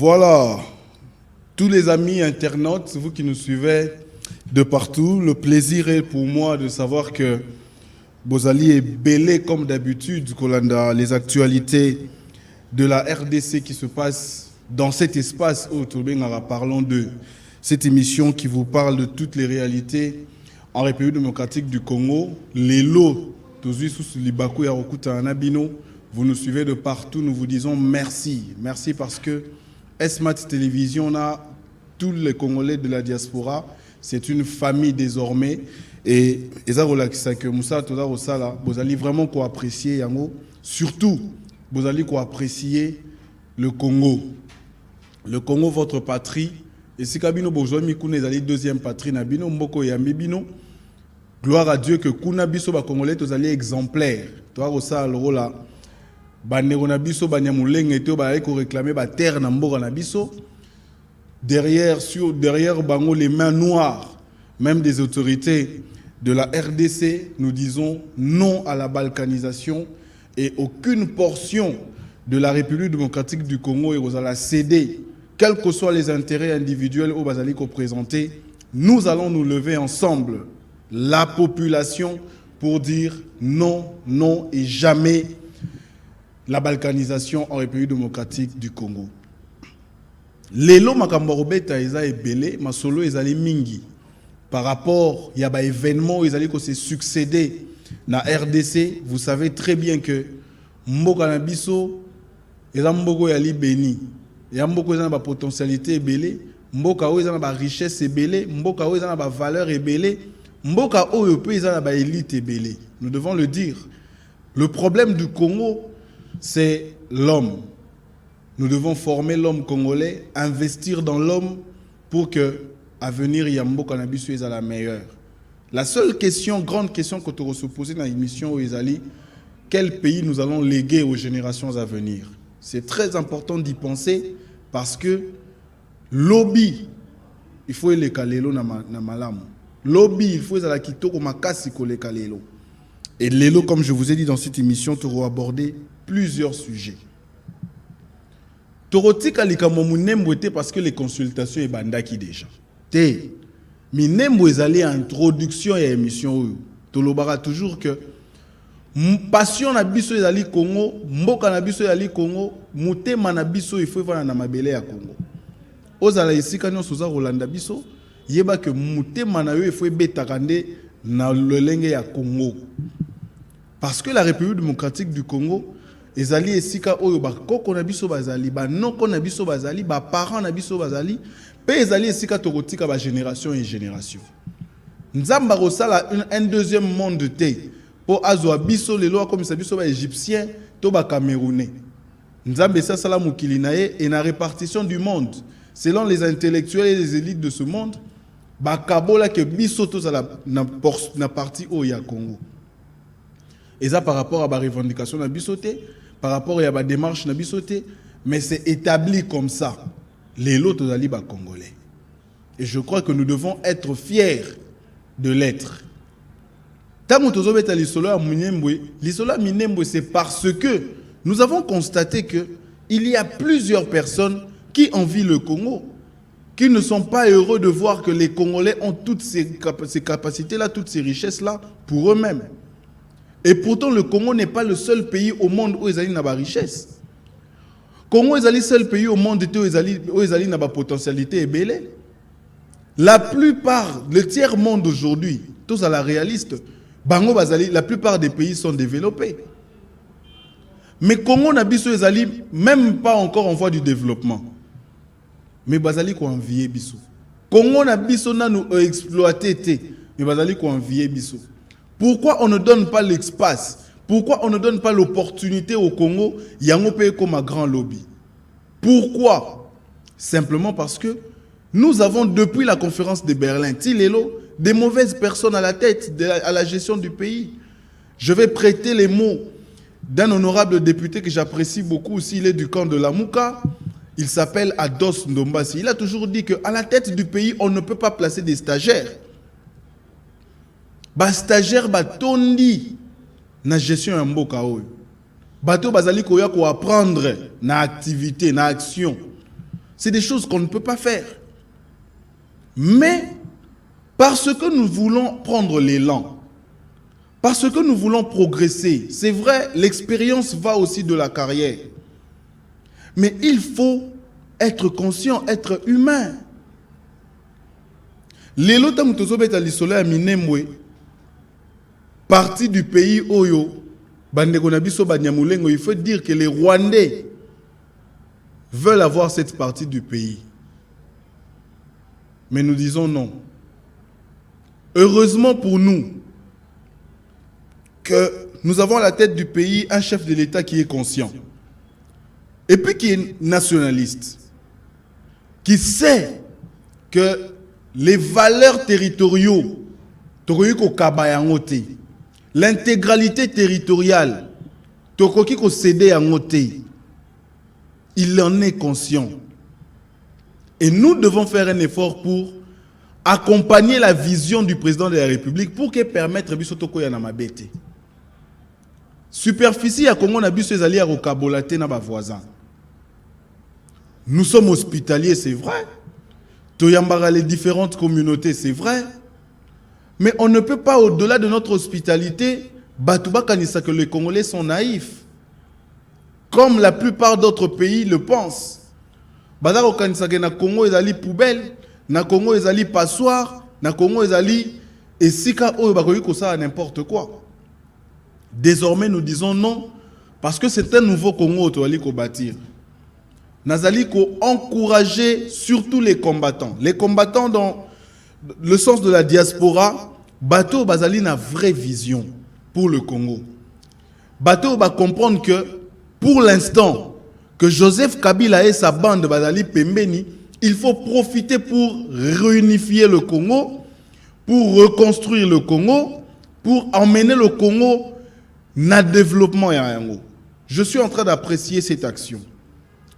Voilà, tous les amis internautes, vous qui nous suivez de partout, le plaisir est pour moi de savoir que Bozali est belé comme d'habitude, Kolanda, les actualités de la RDC qui se passent dans cet espace où parlons de cette émission qui vous parle de toutes les réalités en République démocratique du Congo. Les lots, vous nous suivez de partout, nous vous disons merci. Merci parce que Esmat Télévision, on a tous les Congolais de la diaspora. C'est une famille désormais. Et vous allez vraiment apprécier Yango. Surtout, vous allez apprécier le Congo. Le Congo, votre patrie. Et si Kabino Bozomi Koune est deuxième patrie, Nabino, Mboko Yambibino, gloire à Dieu que Kuna Biso ba Congolais, vous allez exemplaires. Toi, Rosa, le rôle là. Derrière bango les mains noires, même des autorités de la RDC, nous disons non à la balkanisation et aucune portion de la République démocratique du Congo est cédée, quels que soient les intérêts individuels au Basaliko présentés. Nous allons nous lever ensemble, la population, pour dire non, non et jamais la balkanisation en République démocratique du Congo. Lelo makamborobeta eza ebele, masolo ezali mingi. Par rapport, il y a des événements, ils allaient se succéder dans la RDC. Vous savez très bien que Mboka Nabiso, ils ont Mboko yali béni. Il y a Mboko qui a potentialité ebele, Mboka qui a richesse ebele, Mboka qui a valeur ebele, Mboka qui a élite ebele. Nous devons le dire. Le problème du Congo, c'est l'homme. Nous devons former l'homme congolais, investir dans l'homme pour que l'avenir Yambo Cannabis soit la meilleure. La seule question, grande question que tu vas se poser dans l'émission Oezali, quel pays nous allons léguer aux générations à venir? C'est très important d'y penser parce que lobby, il faut les kalelo na malamu. Lobby, il faut la kitoko makasi ko les kalelo. Et l'élo, comme je vous ai dit dans cette émission, tu vas aborder plusieurs sujets. Torotika likamomu nembo était parce que les consultations est bandaki déjà. Té, mi nembo ezali introduction et émission. Tolobara toujours que passion na biso ezali Congo, mboka na biso ezali Congo, mutema na biso il faut vana na mabele ya Congo. Ozala isika nyonso za Rolanda biso, yeba que mutema na yo il faut betakande na lolenge ya Congo. Parce que la République démocratique du Congo, ezali esika oyo ba koko na biso bazali, ba noko na biso bazali, ba parents na biso bazali, pe ezali esika tokotika ba génération et génération. Nzamba rosala un deuxième monde te pour azwa biso les lois comme ça biso ba égyptien to ba camerounais. Nzamba sa sala mukili na ye et na répartition du monde selon les intellectuels et les élites de ce monde, ba kabola que biso to na partie o ya Congo. Et ça par rapport à la revendication de la bisoté, par rapport à la démarche de la bisoté, mais c'est établi comme ça. Les lots d'Ali congolais. Et je crois que nous devons être fiers de l'être. C'est parce que nous avons constaté qu'il y a plusieurs personnes qui envient le Congo, qui ne sont pas heureux de voir que les Congolais ont toutes ces capacités-là, toutes ces richesses-là pour eux-mêmes. Et pourtant, le Congo n'est pas le seul pays au monde où ils ont une richesse. Le Congo est le seul pays au monde où ils ont une potentialité ébélée. La plupart, le tiers-monde aujourd'hui, tous à la réaliste, Bango Bazali, la plupart des pays sont développés. Mais le Congo n'a même pas encore en voie du développement. Mais Bazali ko envier biso. Congo n'a biso na nous exploité, mais Bazali ko envier biso. Pourquoi on ne donne pas l'espace? Pourquoi on ne donne pas l'opportunité au Congo? Yango paye comme un grand lobby. Pourquoi? Simplement parce que nous avons depuis la conférence de Berlin, Tilelo, des mauvaises personnes à la tête, à la gestion du pays. Je vais prêter les mots d'un honorable député que j'apprécie beaucoup, s'il est du camp de la Mouka. Il s'appelle Ados Ndombasi. Il a toujours dit qu'à la tête du pays, on ne peut pas placer des stagiaires. Ba stagiaire ba tondi na gestion ya mboka oyo. Bato bazali koya ko apprendre na activité, na action. C'est des choses qu'on ne peut pas faire. Mais parce que nous voulons prendre l'élan, parce que nous voulons progresser, c'est vrai, l'expérience va aussi de la carrière. Mais il faut être conscient, être humain. Les lotas mutozobeta lisolo ya Minembwe, partie du pays Oyo, bandeko na biso banyamulengo, il faut dire que les Rwandais veulent avoir cette partie du pays. Mais nous disons non. Heureusement pour nous que nous avons à la tête du pays un chef de l'État qui est conscient et puis qui est nationaliste, qui sait que les valeurs territoriales, l'intégralité territoriale, il en est conscient. Et nous devons faire un effort pour accompagner la vision du président de la République pour qu'elle permette Bisotoko Yanamabete. Superficie à Congo Nabiso ezali à Rokabolate na ba voisins. Nous sommes hospitaliers, c'est vrai. Toyambara les différentes communautés, c'est vrai. Mais on ne peut pas, au-delà de notre hospitalité, Batouba Kanisa que les Congolais sont naïfs. Comme la plupart d'autres pays le pensent. Badaro Kanisa que na Congo ezali poubelle, na Congo ezali passoire, na Congo ezali esika oyo bakoki kosala n'importe quoi. Désormais nous disons non parce que c'est un nouveau Congo toali ko bâtir. Nazali ko encourager surtout les combattants. Les combattants dans le sens de la diaspora, bateau bazali na vraie vision pour le Congo. Bateau va comprendre que pour l'instant que Joseph Kabila et sa bande bazali pembeni, il faut profiter pour réunifier le Congo, pour reconstruire le Congo, pour emmener le Congo dans le développement. Je suis en train d'apprécier cette action.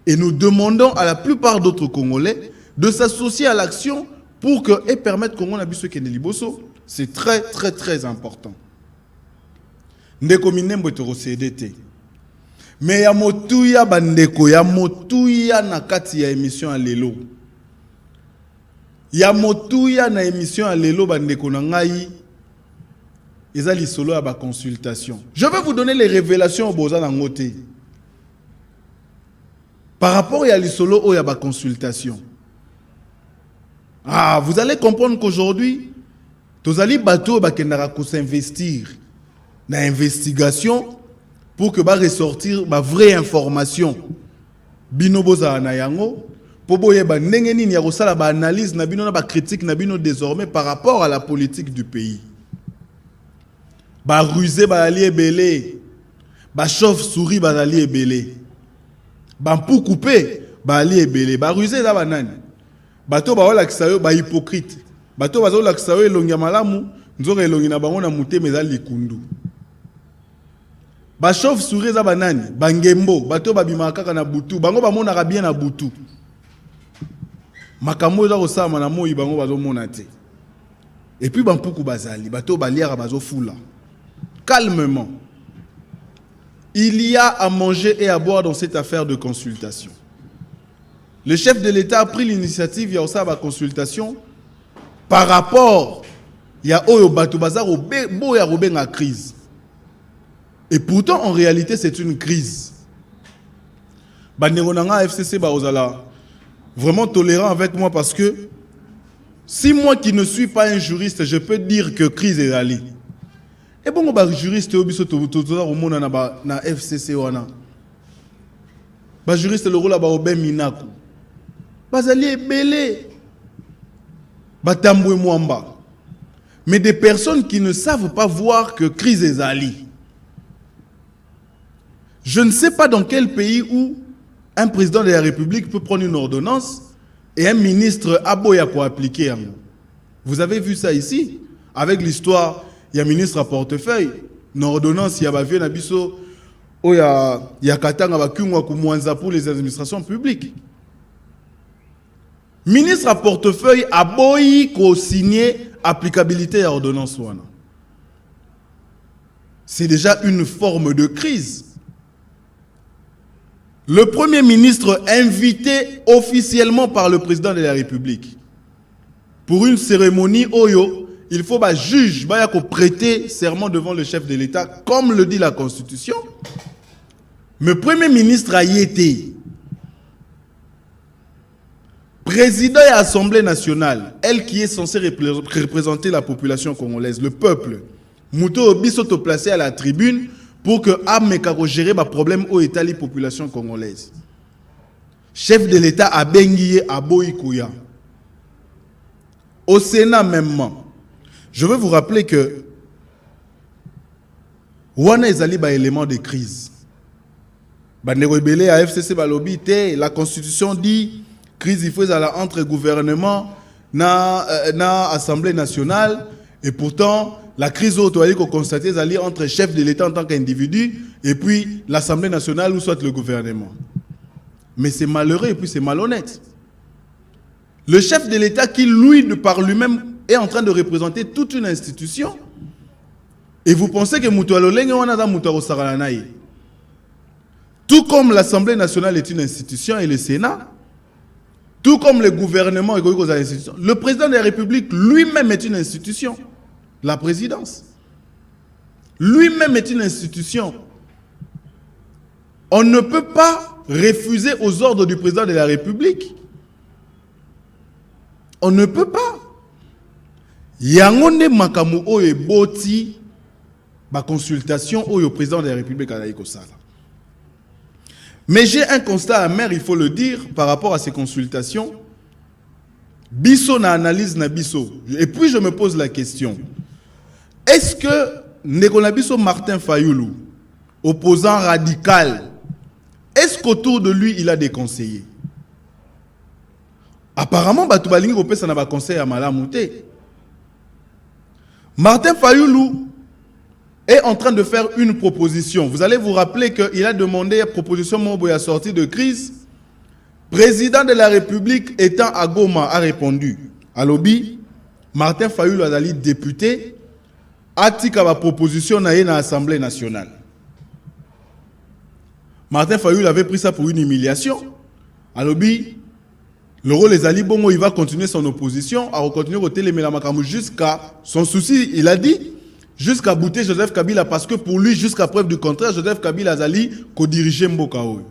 Et nous demandons à la plupart d'autres Congolais de s'associer à l'action pour et permettre Congo Nabiso Keneliboso. C'est très très très important. Ndeko Minembwe toro CDT. Mais ya motuya bandeko, ya motuya na kati ya émission à lelo. Ya motuya na émission à lelo bandeko na ngai. Ezali solo à ba consultation. Je vais vous donner les révélations au Boza Nangote. Par rapport à l'isolo ou à la consultation. Ah, vous allez comprendre qu'aujourd'hui, tous les bateaux vont s'investir dans l'investigation pour que va ressortir ma vraie information. Binoboza na yango, pour boye ba nengeni ni yakosala ba analyse na bino na ba critique na bino désormais par rapport à la politique du pays. Ba rusé ba ali ebele, ba chauve-souris ba ali ebele. Bampou coupé, bali ebele, ba rusé da banani. Bato ba wala kisayo ba hypocrite. Bato ba wala kisayo elongi malamu, nzora elongi na bango na muteme za likundu. Ba chauve souris za banani, bangembo, bato ba bimaka na butu, bango ba monaka bien na butu. Makambo za kosama na moyi bango bazo monate. Et puis bampou bazali, bato ba liara bazo fula. Calmement. Il y a à manger et à boire dans cette affaire de consultation. Le chef de l'État a pris l'initiative, il y a aussi la consultation par rapport il y a Oyo Bato Bazar au Boya Robin à crise. Et pourtant, en réalité, c'est une crise. Banderonanga FCC Baozala, vraiment tolérant avec moi parce que si moi qui ne suis pas un juriste, je peux dire que crise est allée. Et bon, bah juriste obiso au monde na FCC wana. Bah juriste le rôle là ba oben minaku. Bazali ebele. Ba tambwe mwamba. Mais des personnes qui ne savent pas voir que crise est allée. Je ne sais pas dans quel pays où un président de la République peut prendre une ordonnance et un ministre aboya pour appliquer. Vous avez vu ça ici avec l'histoire. Il y a un ministre à portefeuille, une ordonnance, il y a un abisso, il y a Katanga pour les administrations publiques. Ministre à portefeuille a boyi ko signé applicabilité à l'ordonnance. C'est déjà une forme de crise. Le Premier ministre invité officiellement par le président de la République pour une cérémonie Oyo, il faut que juge prêter serment devant le chef de l'État, comme le dit la Constitution. Mais le Premier ministre a y été. Président de l'Assemblée nationale, elle qui est censée représenter la population congolaise, le peuple, Mouto Obiso te placé à la tribune pour que Amekako gère les problèmes au État la population congolaise. Chef de l'État a bengié à Boïkouya. Au Sénat même. Je veux vous rappeler que Wana ezali ba élément de crise. Bande rebelle à FCC balobi té, la Constitution dit crise il faut aller entre gouvernement na Assemblée nationale et pourtant la crise autour qu'on constate est entre chef de l'État en tant qu'individu et puis l'Assemblée nationale ou soit le gouvernement. Mais c'est malheureux et puis c'est malhonnête. Le chef de l'État qui, lui, par lui-même, est en train de représenter toute une institution. Et vous pensez que tout comme l'Assemblée nationale est une institution et le Sénat, tout comme le gouvernement est une institution, le président de la République lui-même est une institution. La présidence. Lui-même est une institution. On ne peut pas refuser aux ordres du président de la République. On ne peut pas. Yangonde makamu oye boti ba consultation au président de la République à Kosala. Mais j'ai un constat amer, il faut le dire, par rapport à ces consultations. Bisso na analyse na bisso. Et puis je me pose la question. Est-ce que Nekonabiso Martin Fayoulou, opposant radical, est-ce qu'autour de lui il a des conseillers? Apparemment, Batoubalingi Opé, ça n'a pas conseil à Malamouté. Martin Fayoulou est en train de faire une proposition. Vous allez vous rappeler qu'il a demandé une proposition Moboya sortie de crise. Président de la République étant à Goma a répondu. À Lobi, Martin Fayoulou a dit député, atika la proposition dans l'Assemblée nationale. Martin Fayoulou avait pris ça pour une humiliation. À Lobi, le rôle des Ali Bongo, il va continuer son opposition, à continuer au télémélamakamu jusqu'à son souci, il a dit, jusqu'à bouter Joseph Kabila, parce que pour lui, jusqu'à preuve du contraire, Joseph Kabila Azali co-dirigeait Mbokao.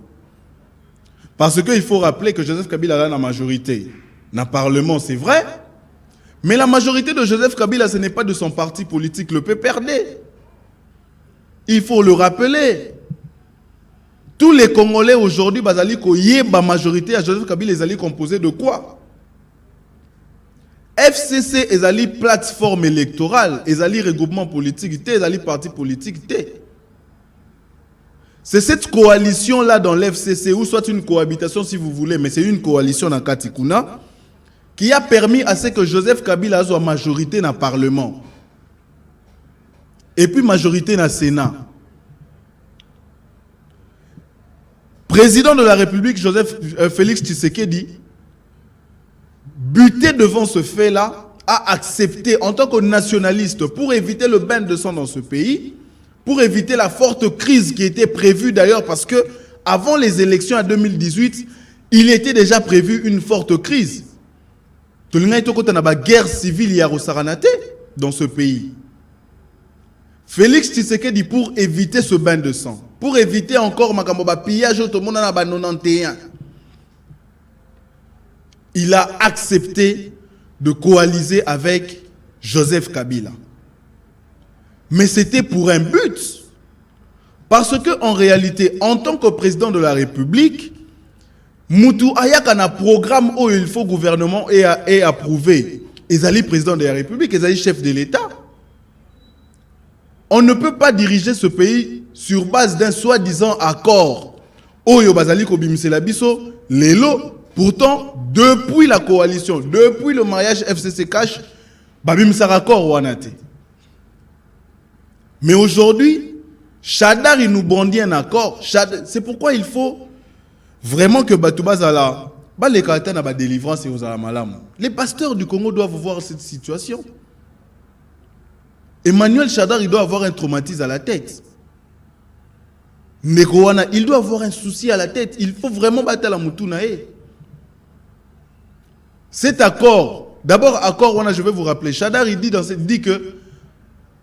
Parce qu'il faut rappeler que Joseph Kabila a la majorité. Dans le Parlement, c'est vrai, mais la majorité de Joseph Kabila, ce n'est pas de son parti politique, le PPRD. Il faut le rappeler. Tous les Congolais aujourd'hui, la majorité à Joseph Kabila, ils allaient composer de quoi? FCC, ils allaient plateforme électorale, ils allaient regroupement politique, ils allaient parti politique. C'est cette coalition-là dans l'FCC, ou soit une cohabitation si vous voulez, mais c'est une coalition dans Katikuna, qui a permis à ce que Joseph Kabila soit majorité dans le Parlement. Et puis majorité dans le Sénat. Président de la République, Félix Tshisekedi, buté devant ce fait-là, a accepté en tant que nationaliste pour éviter le bain de sang dans ce pays, pour éviter la forte crise qui était prévue d'ailleurs parce que avant les élections en 2018, il était déjà prévu une forte crise. Tout le monde est au la guerre civile dans ce pays. Félix Tshisekedi pour éviter ce bain de sang, pour éviter encore makamboba pillage tout le monde en 91. Il a accepté de coaliser avec Joseph Kabila. Mais c'était pour un but. Parce que en réalité, en tant que président de la République, Moutou Ayak a un programme où il faut gouvernement et approuver. Ils allaient président de la République, ils allaient chef de l'État. On ne peut pas diriger ce pays sur base d'un soi-disant accord. Oyo bazali ko bimisela biso lelo. Pourtant, depuis la coalition, depuis le mariage FCC Cash, babimisa accord wanate. Mais aujourd'hui, Chadar il nous brandit un accord. C'est pourquoi il faut vraiment que Batouba Zala, les caractères na délivrance et aux alamalam. Les pasteurs du Congo doivent voir cette situation. Emmanuel Chadar, il doit avoir un traumatisme à la tête. Nekowana, il doit avoir un souci à la tête. Il faut vraiment battre la Moutunae. Cet accord, d'abord, accord, je vais vous rappeler. Chadar, il dit que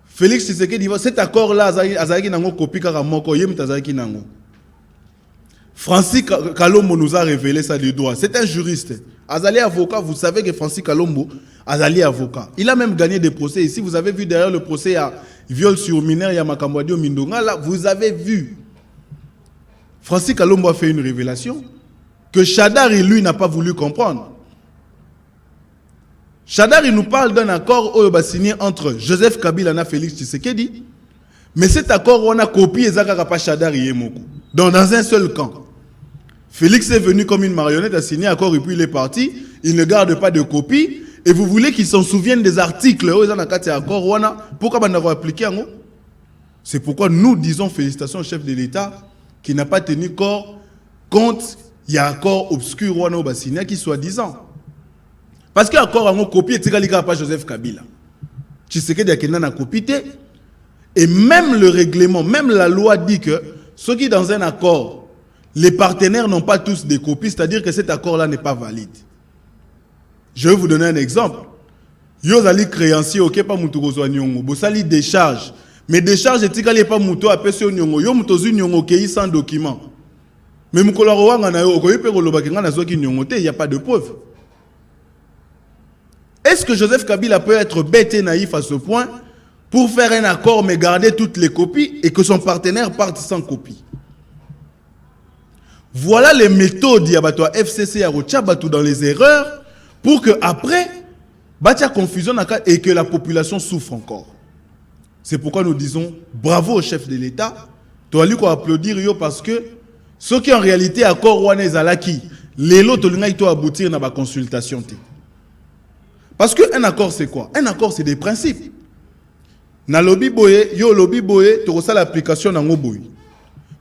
Félix Tshisekedi, cet accord-là, Azaki Nango copie Karamoko, Yem Tazaki Nango. Francis Kalombo nous a révélé ça du doigt. C'est un juriste. Azali avocat, vous savez que Francis Kalombo, Azali avocat. Il a même gagné des procès. Ici, vous avez vu derrière le procès à viol sur mineur, il y a Makambouadi au Mindonga. Là, vous avez vu. Francis Kalombo a fait une révélation que Chadar, lui, n'a pas voulu comprendre. Chadar, il nous parle d'un accord signé entre Joseph Kabila et Félix Tshisekedi. Mais cet accord, on a copié Ezaka pas Chadar et Yemoko. Dans un seul camp. Félix est venu comme une marionnette, a signé accord et puis il est parti. Il ne garde pas de copie. Et vous voulez qu'ils s'en souviennent des articles. Pourquoi on a appliqué en haut? C'est pourquoi nous disons félicitations au chef de l'État qui n'a pas tenu compte. Il y a un accord obscur qui soi-disant. Parce que l'accord a copié, c'est pas Joseph Kabila. Tshisekedi a copié. Et même le règlement, même la loi dit que ceux qui dans un accord, les partenaires n'ont pas tous des copies, c'est-à-dire que cet accord-là n'est pas valide. Je vais vous donner un exemple. Yo zali créancier, ok, pas moutou kozwa nyongo. Bosali décharge. Mais décharge, etikali pas moutou apesi nyongo. Yo moutou zu nyongo kei sans document. Mais moukola rowanga na yo, okoyi pe koloba kenga na zoki nyongo te, il n'y a pas de preuve. Est-ce que Joseph Kabila peut être bête et naïf à ce point pour faire un accord mais garder toutes les copies et que son partenaire parte sans copie? Voilà les méthodes d'Yabato FCC à Rochabatou dans les erreurs pour que après, batia confusion et que la population souffre encore. C'est pourquoi nous disons bravo au chef de l'État. Tu as lu qu'on applaudir parce que ceux qui en réalité accord Wane Zalaki, les lots ils aboutir dans la consultation. Parce qu'un accord c'est quoi? Un accord c'est des principes. Na lobby boye, yo lobby boye, tu reçois l'application dans boye.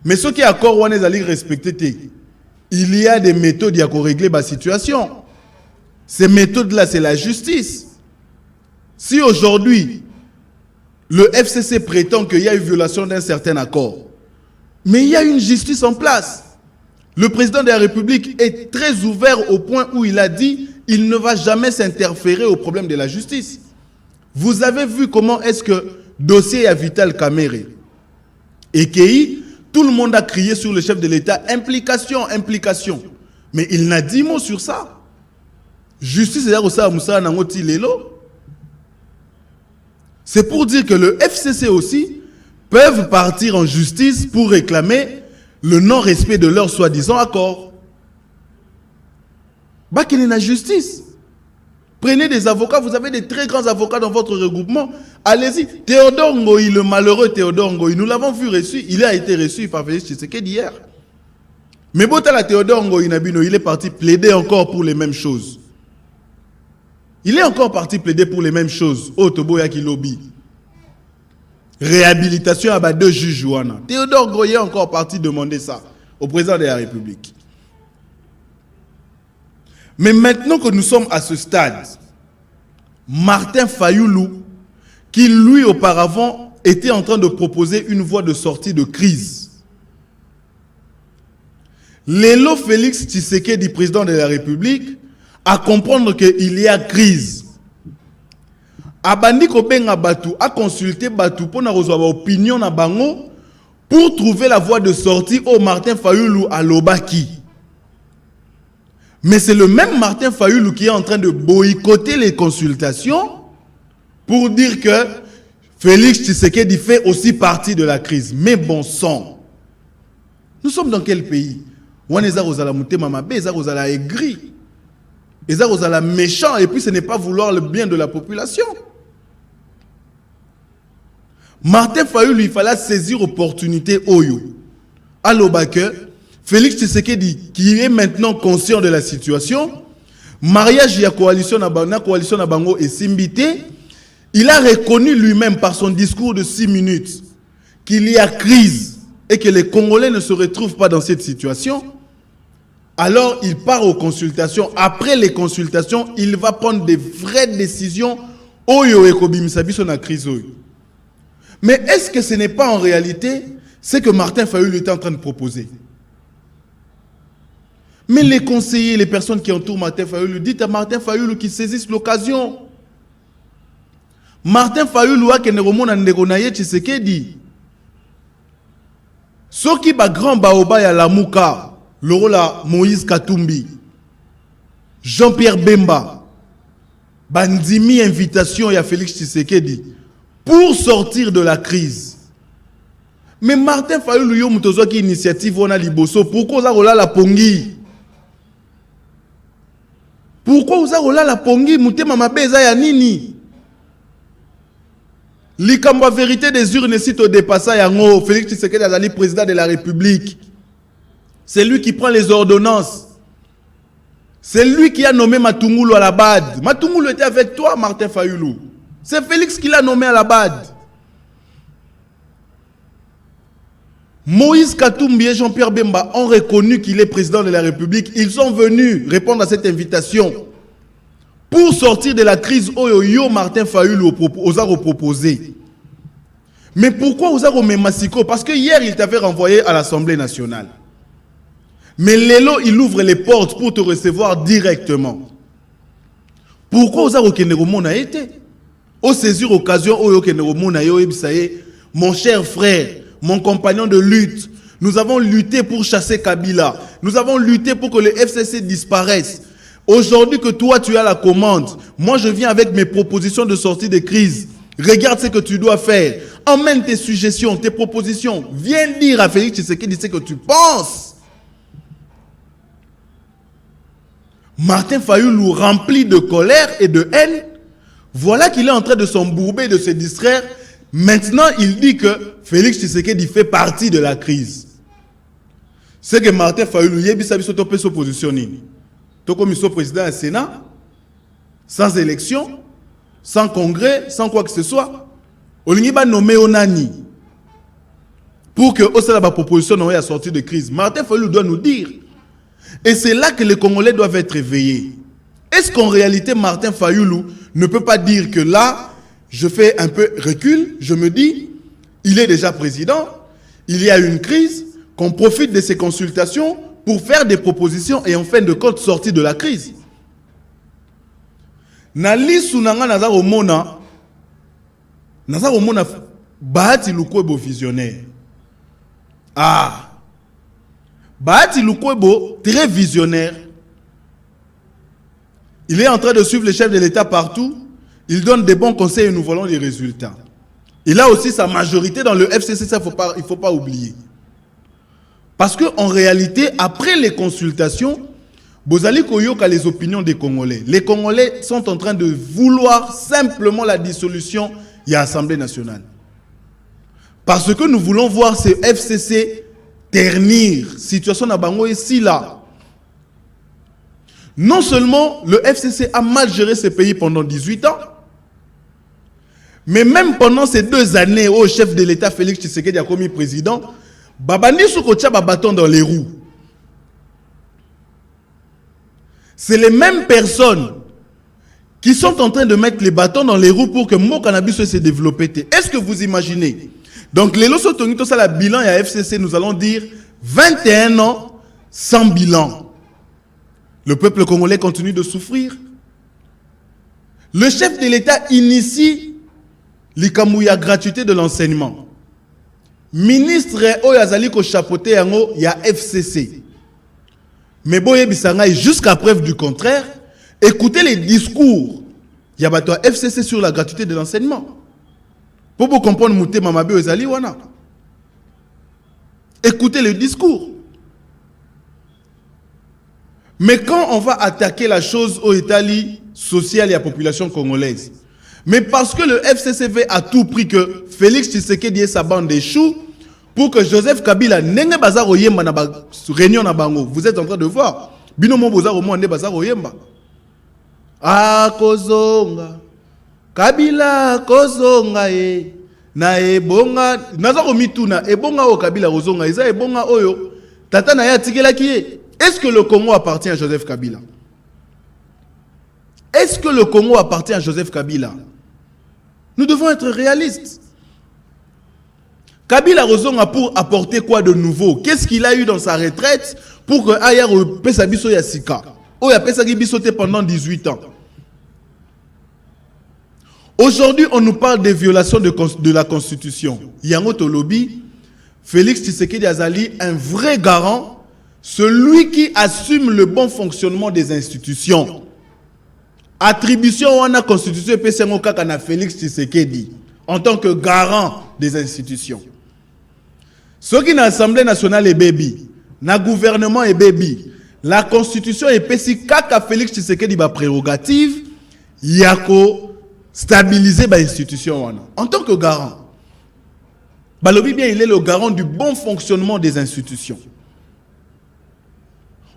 Mais ceux qui accord Wane Zali respecter, il y a des méthodes pour régler la situation. Ces méthodes-là, c'est la justice. Si aujourd'hui, le FCC prétend qu'il y a eu violation d'un certain accord, mais il y a une justice en place. Le président de la République est très ouvert au point où il a dit qu'il ne va jamais s'interférer au problème de la justice. Vous avez vu comment est-ce que dossier à Vital Kamerhe et Kei, tout le monde a crié sur le chef de l'État, implication, implication. Mais il n'a dit mot sur ça. Justice, c'est pour dire que le FCC aussi peuvent partir en justice pour réclamer le non-respect de leur soi-disant accord. Bah qu'il y ait la justice. Prenez des avocats, vous avez des très grands avocats dans votre regroupement. Allez-y. Théodore Ngoï, le malheureux Théodore Ngoï, nous l'avons vu reçu. Il a été reçu par Félix Tshisekedi hier. Mais Botala Théodore Ngoï Nabino, il est parti plaider encore pour les mêmes choses. Il est encore parti plaider pour les mêmes choses. Otoboya qui lobby. Réhabilitation à deux juges. Théodore Ngoï est encore parti demander ça au président de la République. Mais maintenant que nous sommes à ce stade, Martin Fayoulou, qui lui auparavant était en train de proposer une voie de sortie de crise. L'élo Félix Tshisekedi, président de la République, à comprendre qu'il y a crise. Abandi Kobenga Batou a consulté Batou pour avoir opinion na bango pour trouver la voie de sortie au Martin Fayoulou à Lobaki. Mais c'est le même Martin Fayoulou qui est en train de boycotter les consultations pour dire que Félix Tshisekedi fait aussi partie de la crise. Mais bon sang, nous sommes dans quel pays? On est aigri, méchant, et puis ce n'est pas vouloir le bien de la population. Martin Fayoulou, il fallait saisir l'opportunité Oyo. Alors, Félix Tshisekedi, qui est maintenant conscient de la situation, mariage de la coalition na Bango et Simbité, il a reconnu lui-même par son discours de 6 minutes qu'il y a crise et que les Congolais ne se retrouvent pas dans cette situation. Alors il part aux consultations. Après les consultations, il va prendre des vraies décisions. Oyo ekobimisa biso na crise oyo. Mais est-ce que ce n'est pas en réalité ce que Martin Fayulu était en train de proposer. Mais les conseillers, les personnes qui entourent Martin Fayulu, dites à Martin Fayulu qu'il saisisse l'occasion. Martin Fayulu a kene romona ndeko na ye Tshisekedi. Soki ba grand baoba ya Lamuka, Lorola Moïse Katumbi, Jean-Pierre Bemba, bandimi invitation ya Félix Tshisekedi pour sortir de la crise. Mais Martin Fayulu yo mutozo ki initiative on a liboso, pourquoi oza rola la pongi? Pourquoi oza rola la pongi mutema mabeza ya nini? Likamba vérité des urnes cite au dépassage yango Félix Tshisekedi azali président de la République. C'est lui qui prend les ordonnances. C'est lui qui a nommé Matungulu à la BAD. Matungulu était avec toi, Martin Fayulu. C'est Félix qui l'a nommé à la BAD. Moïse Katumbi et Jean-Pierre Bemba ont reconnu qu'il est président de la République. Ils sont venus répondre à cette invitation pour sortir de la crise Oyo Martin Fayulu aux a proposé. Mais pourquoi aux a Massiko? Parce que hier, il t'avait renvoyé à l'Assemblée nationale. Mais Lelo, il ouvre les portes pour te recevoir directement. Pourquoi aux a a été? Au saisir occasion, mon cher frère, mon compagnon de lutte, nous avons lutté pour chasser Kabila. Nous avons lutté pour que le FCC disparaisse. Aujourd'hui que toi, tu as la commande, moi je viens avec mes propositions de sortie de crise. Regarde ce que tu dois faire. Emmène tes suggestions, tes propositions. Viens dire à Félix Tshisekedi ce que tu penses. Martin Fayulu, rempli de colère et de haine, voilà qu'il est en train de s'embourber, de se distraire. Maintenant, il dit que Félix Tshisekedi fait partie de la crise. C'est que Martin Fayulu, il a fait sa position. Comme président du Sénat, sans élection, sans congrès, sans quoi que ce soit, on va nommer Onani pour que la proposition soit sortie de crise. Martin Fayulu doit nous dire. Et c'est là que les Congolais doivent être éveillés. Est-ce qu'en réalité, Martin Fayulu ne peut pas dire que là, je fais un peu recul, je me dis, il est déjà président, il y a une crise, qu'on profite de ces consultations pour faire des propositions et en fin de compte sortir de la crise. Nali sunanga nazaromona Bahati Lukwebo visionnaire. Ah, Bahati Lukwebo très visionnaire. Il est en train de suivre les chefs de l'État partout. Il donne des bons conseils et nous voulons des résultats. Il a aussi sa majorité dans le FCC, ça il ne faut pas oublier. Parce qu'en réalité, après les consultations, Bozali Koyoka les opinions des Congolais. Les Congolais sont en train de vouloir simplement la dissolution de l'Assemblée nationale. Parce que nous voulons voir ce FCC ternir. Situation à Bango ici là. Non seulement le FCC a mal géré ce pays pendant 18 ans, mais même pendant ces 2 années où le chef de l'État Félix Tshisekedi a commis président, Babani Soukotia a bâton dans les roues. C'est les mêmes personnes qui sont en train de mettre les bâtons dans les roues pour que mon cannabis se développe. Est-ce que vous imaginez? Donc, les lots tout ça, la bilan à FCC, nous allons dire 21 ans sans bilan. Le peuple congolais continue de souffrir. Le chef de l'État initie l'ikamouya gratuité de l'enseignement. Ministre Oyazali ko chapeauté yango ya FCC. Mais boye bisanga jusqu'à preuve du contraire, écoutez les discours yabato FCC sur la gratuité de l'enseignement. Pour vous comprendre mouté mamabe Oyazali wana. Écoutez le discours. Mais quand on va attaquer la chose au Italie sociale et à la population congolaise, mais parce que le FCC veut à tout prix que Félix Tshisekedi et sa bande d'échouent pour que Joseph Kabila n'enge bazar oyemba na ba réunion na bango. Vous êtes en train de voir. Binomo bazar au moins ne bazar oyemba. Ah kozonga. Kabila kozonga e. Na ebonga nazako mituna ebonga o Kabila kozonga eza ebonga oyo tata na ya tikela ki. Est-ce que le Congo appartient à Joseph Kabila? Est-ce que le Congo appartient à Joseph Kabila? Nous devons être réalistes. Kabila Rozonga pour apporter quoi de nouveau? Qu'est-ce qu'il a eu dans sa retraite pour que Ayar pesa biso ya sika? Oh, ya pesa biso pendant 18 ans. Aujourd'hui, on nous parle des violations de la Constitution. Yango Tolobi, Félix Tshisekedi Azali, un vrai garant, celui qui assume le bon fonctionnement des institutions. Attribution à la Constitution et Félix Tshisekedi en tant que garant des institutions. Ceux qui dans l'Assemblée nationale est baby, dans le gouvernement est baby, la Constitution est pessi kaka Félix Tshisekedi ba prérogative, yako stabiliser ba institution en tant que garant. Balobi bien, il est le garant du bon fonctionnement des institutions.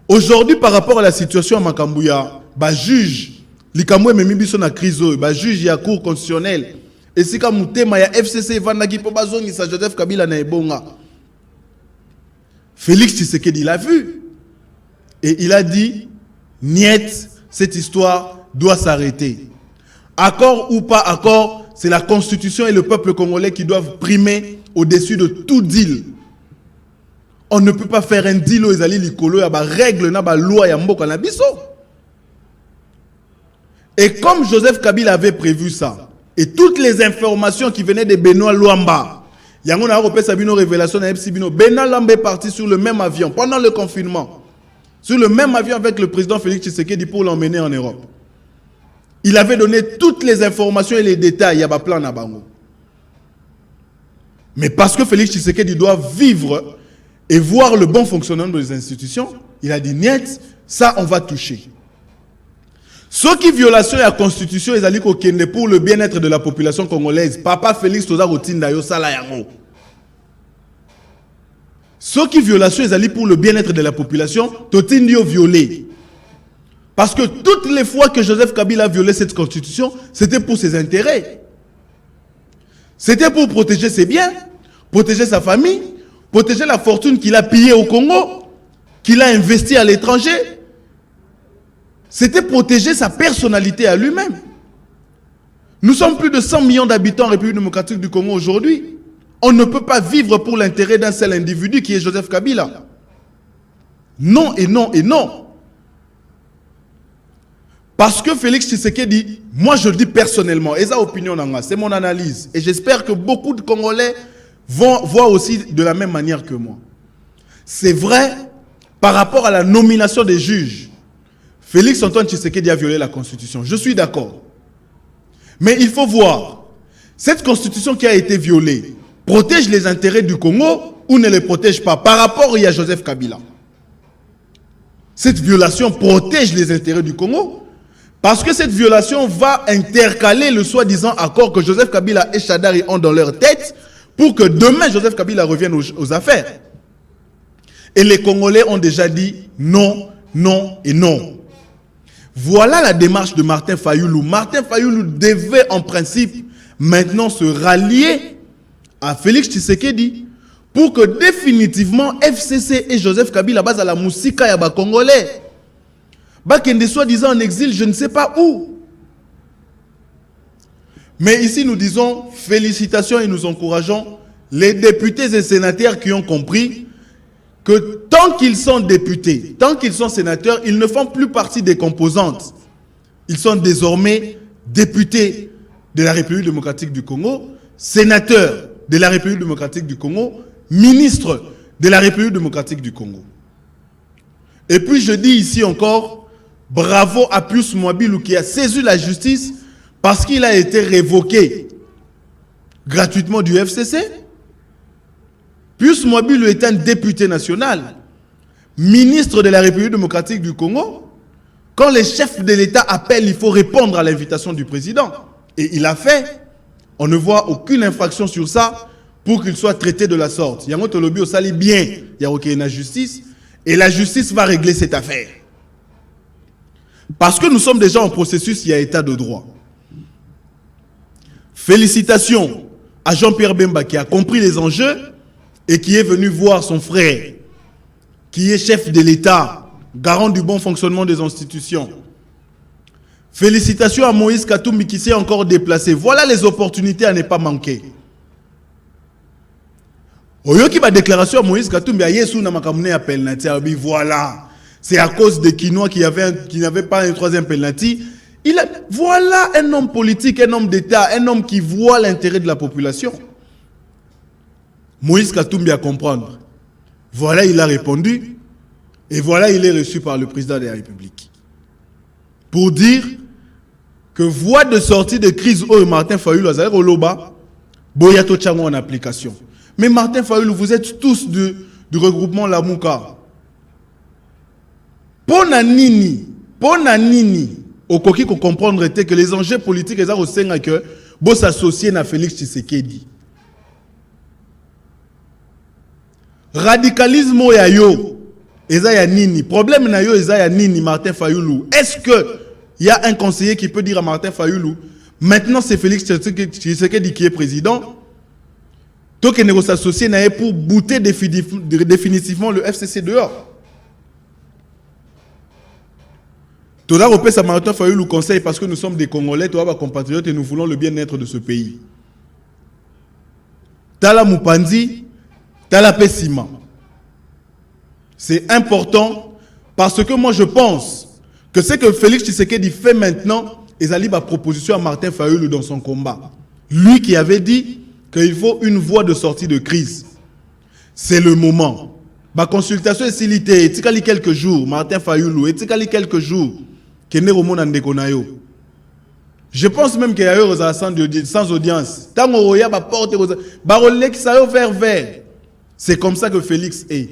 Aujourd'hui, par rapport à la situation à Makambouya, ba juge, likamwe memibiso na crise, ba juge ya cour constitutionnelle, et si ka mutema ya FCC vandaki po bazongi sa Joseph Kabila na ebonga. Félix Tshisekedi l'a vu. Et il a dit, niet, cette histoire doit s'arrêter. Accord ou pas accord, c'est la Constitution et le peuple congolais qui doivent primer au-dessus de tout deal. On ne peut pas faire un deal aux alliés likolo, il y a des règles, il y a des lois, il y a des biso. Et comme Joseph Kabila avait prévu ça, et toutes les informations qui venaient de Benoît Luamba, il y a une révélation à Epsibino. Benoît Luamba est parti sur le même avion pendant le confinement. Sur le même avion avec le président Félix Tshisekedi pour l'emmener en Europe. Il avait donné toutes les informations et les détails. Il y a un plan à Bango. Mais parce que Félix Tshisekedi doit vivre et voir le bon fonctionnement des institutions, il a dit, niet, ça on va toucher. Ceux qui violation de la Constitution, ils allaient pour le bien-être de la population congolaise. Papa Félix Toza Rotinda yo sala yango. Ceux qui violation, ils allaient pour le bien-être de la population, Totindio violé. Parce que toutes les fois que Joseph Kabila a violé cette Constitution, c'était pour ses intérêts. C'était pour protéger ses biens, protéger sa famille, protéger la fortune qu'il a pillée au Congo, qu'il a investi à l'étranger. C'était protéger sa personnalité à lui-même. Nous sommes plus de 100 millions d'habitants en République démocratique du Congo aujourd'hui. On ne peut pas vivre pour l'intérêt d'un seul individu qui est Joseph Kabila. Non et non et non. Parce que Félix Tshisekedi, moi je le dis personnellement, et ça opinion, c'est mon analyse. Et j'espère que beaucoup de Congolais vont voir aussi de la même manière que moi. C'est vrai, par rapport à la nomination des juges, Félix Antoine Tshisekedi a violé la Constitution. Je suis d'accord. Mais il faut voir, cette Constitution qui a été violée, protège les intérêts du Congo ou ne les protège pas par rapport à Joseph Kabila. Cette violation protège les intérêts du Congo parce que cette violation va intercaler le soi-disant accord que Joseph Kabila et Chadari ont dans leur tête pour que demain Joseph Kabila revienne aux affaires. Et les Congolais ont déjà dit non, non et non. Voilà la démarche de Martin Fayoulou. Martin Fayoulou devait en principe maintenant se rallier à Félix Tshisekedi pour que définitivement FCC et Joseph Kabila base à la Moussika ya ba Congolais. Bakende soi-disant en exil, je ne sais pas où. Mais ici nous disons félicitations et nous encourageons les députés et sénateurs qui ont compris que tant qu'ils sont députés, tant qu'ils sont sénateurs, ils ne font plus partie des composantes. Ils sont désormais députés de la République démocratique du Congo, sénateurs de la République démocratique du Congo, ministres de la République démocratique du Congo. Et puis je dis ici encore, bravo à Pius Mwabilou qui a saisi la justice parce qu'il a été révoqué gratuitement du FCC. Pius Mwabilou est un député national, ministre de la République démocratique du Congo. Quand les chefs de l'État appellent, il faut répondre à l'invitation du président. Et il a fait. On ne voit aucune infraction sur ça pour qu'il soit traité de la sorte. Yango Tolobi au sali bien, il y a aucune justice. Et la justice va régler cette affaire. Parce que nous sommes déjà en processus, il y a état de droit. Félicitations à Jean-Pierre Bemba qui a compris les enjeux et qui est venu voir son frère, qui est chef de l'État, garant du bon fonctionnement des institutions. Félicitations à Moïse Katumbi qui s'est encore déplacé. Voilà les opportunités à ne pas manquer. Oyoki ba déclaration à Moïse Katumbi a Yesu na makamune ya penalty. Voilà. C'est à cause des Quinois qui n'avaient pas un troisième penalty. Voilà un homme politique, un homme d'État, un homme qui voit l'intérêt de la population. Moïse Katumbi a comprendre. Voilà, il a répondu. Et voilà, il est reçu par le président de la République. Pour dire que voie de sortie de crise, Martin Fayulu a zéro loba, Boyato Tchango en application. Mais Martin Fayulu, vous êtes tous du regroupement Lamouka. Ponanini, Okoki ko comprendre que les enjeux politiques ils au sein que bo s'associer à Félix Tshisekedi. Radicalisme ya yo eza ya nini? Problème na yo eza ya nini Martin Fayulu? Est-ce que il y a un conseiller qui peut dire à Martin Fayulu maintenant c'est Félix Tshisekedi qui est président? Donc il ne s'associer na pour bouter définitivement le FCC dehors. Tout ça, repère ça Martin Fayulu conseil parce que nous sommes des Congolais, toi, nos compatriotes et nous voulons le bien-être de ce pays. Tala Mupandi, Tala Pessima. C'est important parce que moi je pense que ce que Félix Tshisekedi fait maintenant, il a ma proposition à Martin Fayulu dans son combat. Lui qui avait dit qu'il faut une voie de sortie de crise. C'est le moment. Ma consultation est silité, et quelques jours, Martin Fayulu, et quelques jours. Je pense même qu'il y a eu sans audience. C'est comme ça que Félix est.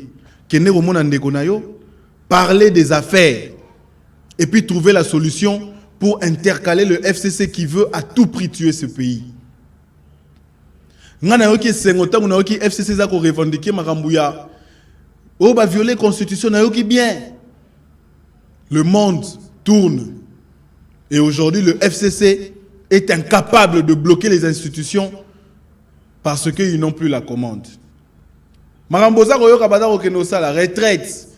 Parler des affaires et puis trouver la solution pour intercaler le FCC qui veut à tout prix tuer ce pays. FCC za ko revendiquer makambuya. Oh bah violer constitution na yoki bien. Le monde tourne. Et aujourd'hui, le FCC est incapable de bloquer les institutions parce qu'ils n'ont plus la commande. Marambosa Royoka Badaro Kenosa, la retraite,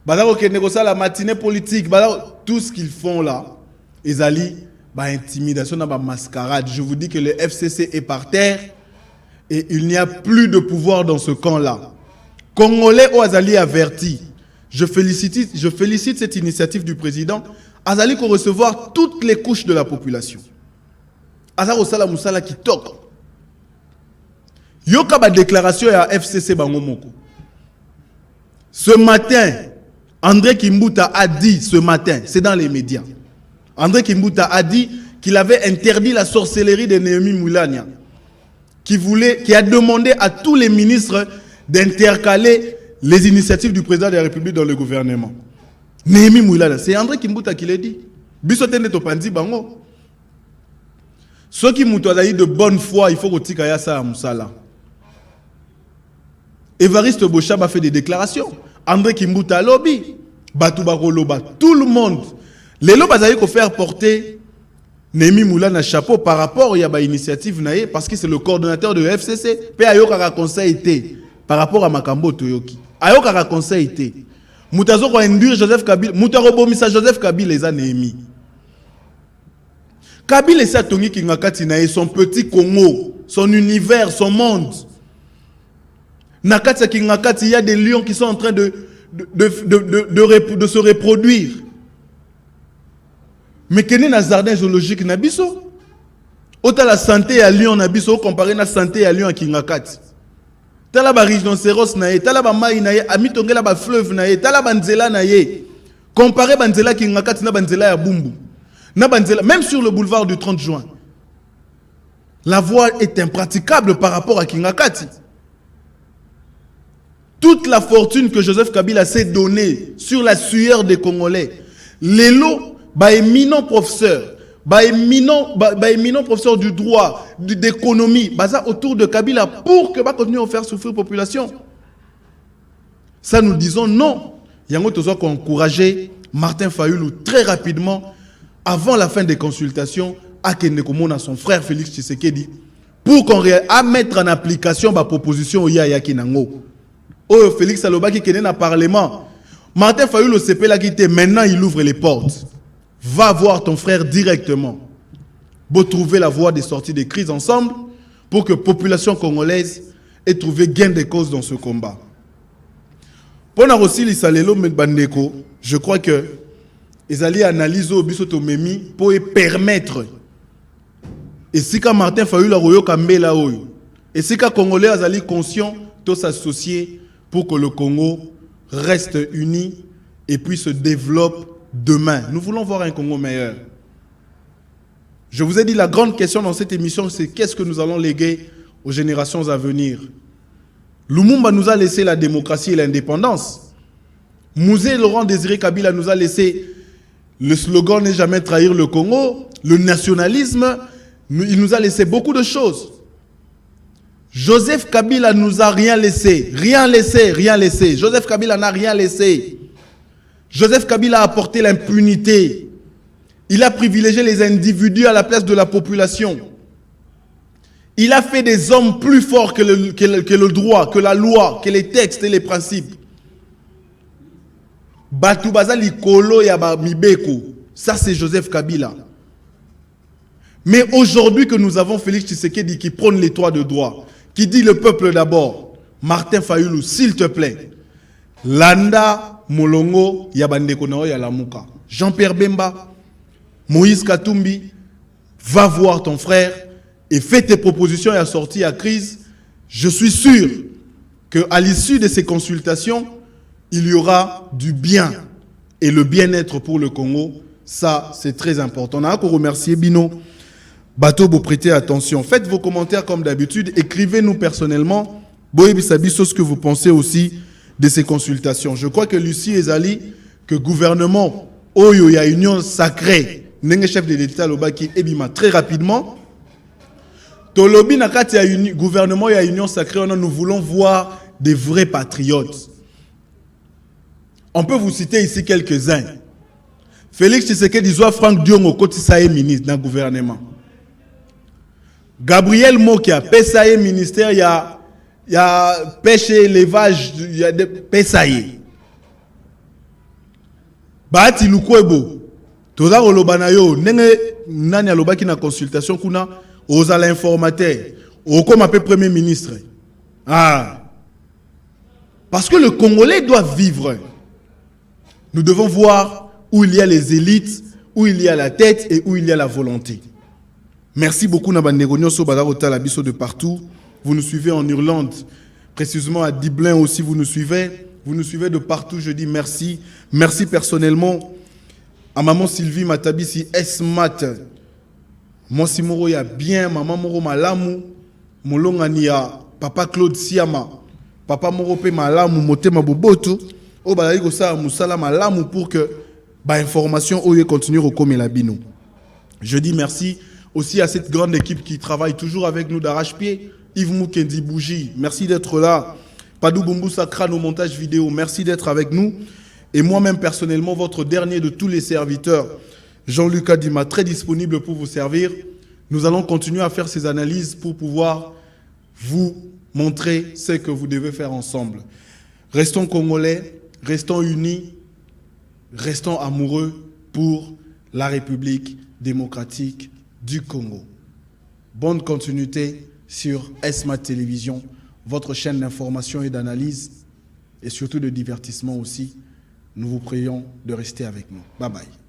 Badaro Kenosa, la matinée politique, tout ce qu'ils font là, ils allient, intimidation, mascarade. Je vous dis que le FCC est par terre et il n'y a plus de pouvoir dans ce camp-là. Congolais ou Azali averti. Je félicite cette initiative du président. Azali pour recevoir toutes les couches de la population. Azali Osala Moussala qui toque. Yoka ba déclaration à FCC Bangomoko. Ce matin, André Kimbuta a dit ce matin, c'est dans les médias. André Kimbuta a dit qu'il avait interdit la sorcellerie de Néhémie Moulania, qui a demandé à tous les ministres d'intercaler les initiatives du président de la République dans le gouvernement. Néhémie Moulana, c'est André Kimbuta qui l'a dit. Bisotene Topandi Bango. Ceux qui m'ont dit de bonne foi, il faut que tu aies ça à Moussala. Évariste Bochab a fait des déclarations. André Kimbuta lobby. Batouba Loba. Tout le monde. Les lobes ont faire porter Néhémie Moulana chapeau par rapport à l'initiative Naye parce que c'est le coordonnateur de FCC. Pe Ayokara conseil été par rapport à Makambo Toyoki. Ayokara conseil été. Moutazo ko induire Joseph Kabila, Moutarobomisa Joseph Kabila les a Néhémie. Kabila essa tongi kingakati na son petit Congo, son univers, son monde. Nakati kingakati, il y a des lions qui sont en train de se reproduire. Mais quel est le jardin zoologique nabiso? Autant la santé à lion nabiso comparé à la santé à lion à kingakati. Tala ba rhinocéros na ye, tala ba mai na ye, amitongela ba fleuve na ye, tala ba nzela na ye. Comparé banzela ki ngakati na banzela ya Bumbu. Na banzela même sur le boulevard du 30 juin. La voie est impraticable par rapport à Kingakati. Toute la fortune que Joseph Kabila s'est donnée sur la sueur des Congolais. Les lots, éminent professeur, éminent professeur du droit, d'économie, autour de Kabila pour que continuer à faire souffrir la population. Ça nous disons non. Il y a un encourager Martin Fayulu très rapidement, avant la fin des consultations, à Kenekomona son frère Félix Tshisekedi, pour qu'on mettre en application la proposition Yaya Kinango. Oh, Félix Alobaki qui est dans le Parlement. Martin Fayulu CP l'a quitté, maintenant il ouvre les portes. Va voir ton frère directement. Pour trouver la voie des sorties des crises ensemble, pour que la population congolaise et trouver gain de cause dans ce combat. Pour aussi les salelo Bandeko, je crois que ils allaient analyser au biso tomemi pour permettre. Et si quand Martin Fayulu a royo kambela oyo, et si quand Congolais allaient conscients de s'associer pour que le Congo reste uni et puis se développe demain. Nous voulons voir un Congo meilleur. Je vous ai dit, la grande question dans cette émission, c'est qu'est-ce que nous allons léguer aux générations à venir. Lumumba nous a laissé la démocratie et l'indépendance. Mouzé Laurent Désiré Kabila nous a laissé le slogan « Ne jamais trahir le Congo », le nationalisme. Il nous a laissé beaucoup de choses. Joseph Kabila nous a rien laissé. Rien laissé, rien laissé. Joseph Kabila n'a rien laissé. Joseph Kabila a apporté l'impunité. Il a privilégié les individus à la place de la population. Il a fait des hommes plus forts que le droit, que la loi, que les textes et les principes. Batoubaza Likolo Yaba Mibeko. Ça, c'est Joseph Kabila. Mais aujourd'hui que nous avons Félix Tshisekedi qui prône les droits de droit, qui dit le peuple d'abord, Martin Fayulu, s'il te plaît, Landa Molongo Yabandeko Nao Yalamuka. Jean-Pierre Bemba, Moïse Katumbi, va voir ton frère et fais tes propositions et à sortir à crise. Je suis sûr qu'à l'issue de ces consultations, il y aura du bien et le bien-être pour le Congo. Ça, c'est très important. On a encore remercié Bino. Bateau, vous prêtez attention. Faites vos commentaires comme d'habitude. Écrivez-nous personnellement. Boyebi Sabiso, ce que vous pensez aussi de ces consultations. Je crois que Lucie Ezali, que gouvernement, Oyo, il y a union sacrée, n'est chef de l'État, Lobaki, Ebima, très rapidement. Tolobi Nakati, il y a gouvernement, il y a union sacrée. Nous voulons voir des vrais patriotes. On peut vous citer ici quelques-uns. Félix Tshisekedi Zoua Franck Diongo, Kotisaye ministre dans le gouvernement. Gabriel Mokia, Pesaye ministère, il y a pêche et élevage, il y a des Pesaye. Bahati Lukwebo, Toza Rolobanayo, Nene Nani Alobaki na consultation kuna, Ozala informateur, Okoma pe premier ministre. Ah. Parce que le Congolais doit vivre. Nous devons voir où il y a les élites, où il y a la tête et où il y a la volonté. Merci beaucoup Nabandegonyo Sobadarota Labiso de partout. Vous nous suivez en Irlande, précisément à Dublin aussi, vous nous suivez. Vous nous suivez de partout, je dis merci. Merci personnellement à maman Sylvie Matabisi Esmat. Moi Simoro ya bien, maman Moro Malamu, Molongani ya papa Claude Siama, papa Moro pe Malamu, Motema Boboto. Oh bah là ça musala malamu pour que bah information oye continue au comme la bino. Je dis merci aussi à cette grande équipe qui travaille toujours avec nous d'arrache-pied. Yves Moukendi Bougie, merci d'être là. Padou Bumbu Sakra, nos montages vidéo, merci d'être avec nous. Et moi-même personnellement, votre dernier de tous les serviteurs, Jean-Luc Adima, très disponible pour vous servir. Nous allons continuer à faire ces analyses pour pouvoir vous montrer ce que vous devez faire ensemble. Restons congolais. Restons unis, restons amoureux pour la République démocratique du Congo. Bonne continuité sur Esmat Télévision, votre chaîne d'information et d'analyse et surtout de divertissement aussi. Nous vous prions de rester avec nous. Bye bye.